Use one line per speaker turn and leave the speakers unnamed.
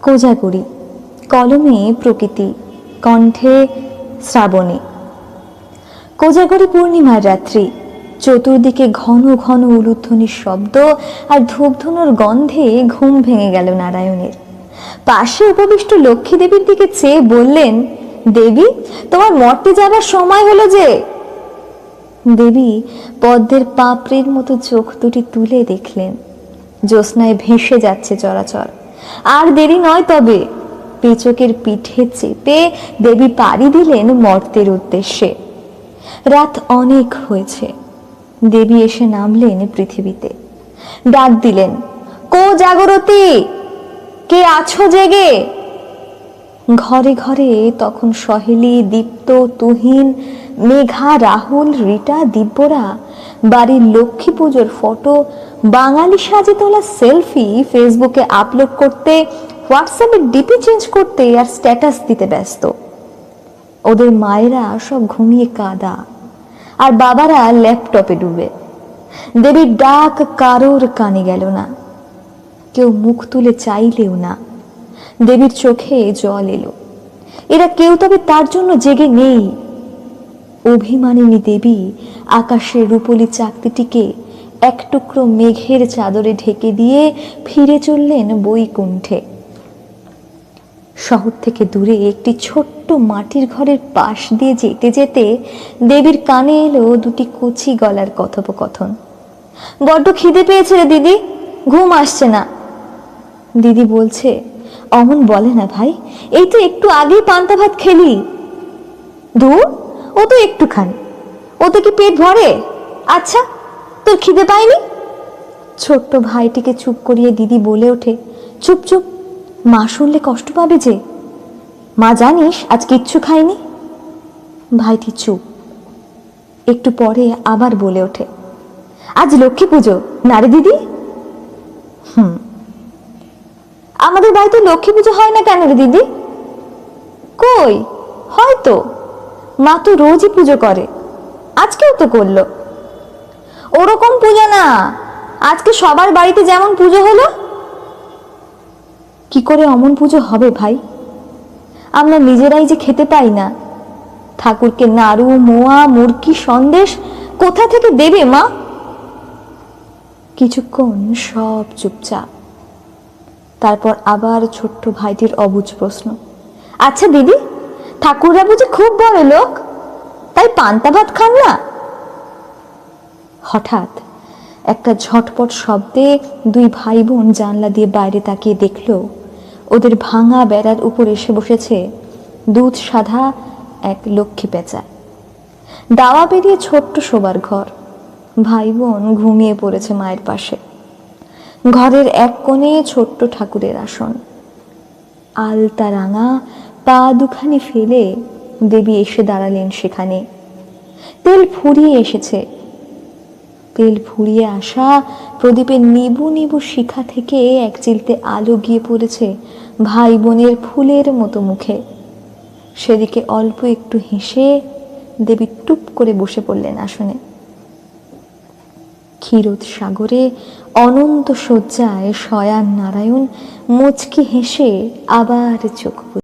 কোজাগরি, কলমে প্রকৃতি, কণ্ঠে শ্রাবণী। কোজাগরি পূর্ণিমার রাত্রি, চতুর্দিকে ঘন ঘন উলুধ্বনির শব্দ আর ধূপধুনোর গন্ধে ঘুম ভেঙে গেল নারায়ণের। পাশে উপবিষ্ট লক্ষ্মী দেবীর দিকে চেয়ে বললেন, দেবী, তোমার মর্তে যাবার সময় হলো যে। দেবী পদ্মের পাপড়ির মতো চোখ দুটি তুলে দেখলেন জ্যোৎস্নায় ভেসে যাচ্ছে চরাচর। আর দেরি নয় তবে। পেচকের পিঠে চেপে দেবী পাড়ি দিলেন মর্তের উদ্দেশ্যে। রাত অনেক হয়েছে। দেবী এসে নামলেন পৃথিবীতে। ডাক দিলেন, কো জাগরতী, কে আছো জেগে? ঘরে ঘরে তখন সহেলি, দীপ্ত, তুহিন, মেঘা, রাহুল, রিটা, দিব্যরা বাড়ির লক্ষ্মী পুজোর ফটো, বাঙালি সাজে তোলা সেলফি ফেসবুকে আপলোড করতে, হোয়াটসঅ্যাপে ডিপি চেঞ্জ করতে আর স্ট্যাটাস দিতে ব্যস্ত। ওদের মায়েরা সব ঘুমিয়ে কাঁদা, আর বাবারা ল্যাপটপে ডুবে। দেবীর ডাক কারোর কানে গেল না, কেউ মুখ তুলে চাইলেও না। দেবীর চোখে জল এলো। এরা কেউ তবে তার জন্য জেগে নেই। অভিমানিনী দেবী আকাশের রূপলি চাকতিটিকে এক টুকরো মেঘের চাদরে ঢেকে দিয়ে ফিরে চললেন বৈকুণ্ঠে। শহর থেকে দূরে একটি ছোট্ট মাটির ঘরের পাশ দিয়ে যেতে যেতে দেবীর কানে এলো দুটি কচি গলার কথোপকথন। বড্ড খিদে পেয়েছে রে দিদি, ঘুম আসছে না। দিদি বলছে, অমন বলে না ভাই, এই তো একটু আগেই পান্তা ভাত খেলি। ধুর, ও তো একটুখানি, ওতে কি পেট ভরে? আচ্ছা, তোর খিদে পায়নি? ছোট্ট ভাইটিকে চুপ করিয়ে দিদি বলে ওঠে, চুপ চুপ, মা শুনলে কষ্ট পাবে যে। মা জানিস আজ কিচ্ছু খায়নি। ভাইটি চুপ। একটু পরে আবার বলে ওঠে, আজ লক্ষ্মী পুজো না রে দিদি? আমাদের বাড়িতে লক্ষ্মী পুজো হয় না কেন রে দিদি? কই, হয়তো, মা তো রোজই পুজো করে, আজকেও তো করলো। ওরকম পুজো না, আজকে সবার বাড়িতে যেমন পুজো হলো। কি করে অমন পুজো হবে ভাই? আমরা নিজেরাই যে খেতে পাই না। ঠাকুরকে নাড়ু, মোয়া, মুরকি, সন্দেশ কোথা থেকে দেবে মা? কিছুক্ষণ সব চুপচাপ। তারপর আবার ছোট্ট ভাইটির অবুঝ প্রশ্ন, আচ্ছা দিদি, ঠাকুররা বুঝি খুব বড় লোক, তাই পান্তা ভাত খান না? হঠাৎ একটা ঝটপট শব্দে দুই ভাই বোন জানলা দিয়ে বাইরে তাকিয়ে দেখল ওদের ভাঙা বেড়ার উপর এসে বসেছে দুধ সাদা এক লক্ষ্মী পেঁচা। দাওয়া বেরিয়ে ছোট্ট শোবার ঘর। ভাই বোন ঘুমিয়ে পড়েছে মায়ের পাশে। ঘরের এক কোণে ছোট্ট ঠাকুরের আসন। আলতা রাঙা পা দুখানি ফেলে দেবী এসে দাঁড়ালেন সেখানে। তেল ফুরিয়ে এসেছে। তেল ফুরিয়ে আসা প্রদীপের নিবু নিবু শিখা থেকে এক চিলতে আলো গিয়ে পড়েছে ভাই বোনের ফুলের মতো মুখে। সেদিকে অল্প একটু হেসে দেবী টুপ করে বসে পড়লেন আসনে। ক্ষীরোদ সাগরে অনন্ত শয্যায় শয়ান নারায়ণ মুচকি হেসে আবার চোখ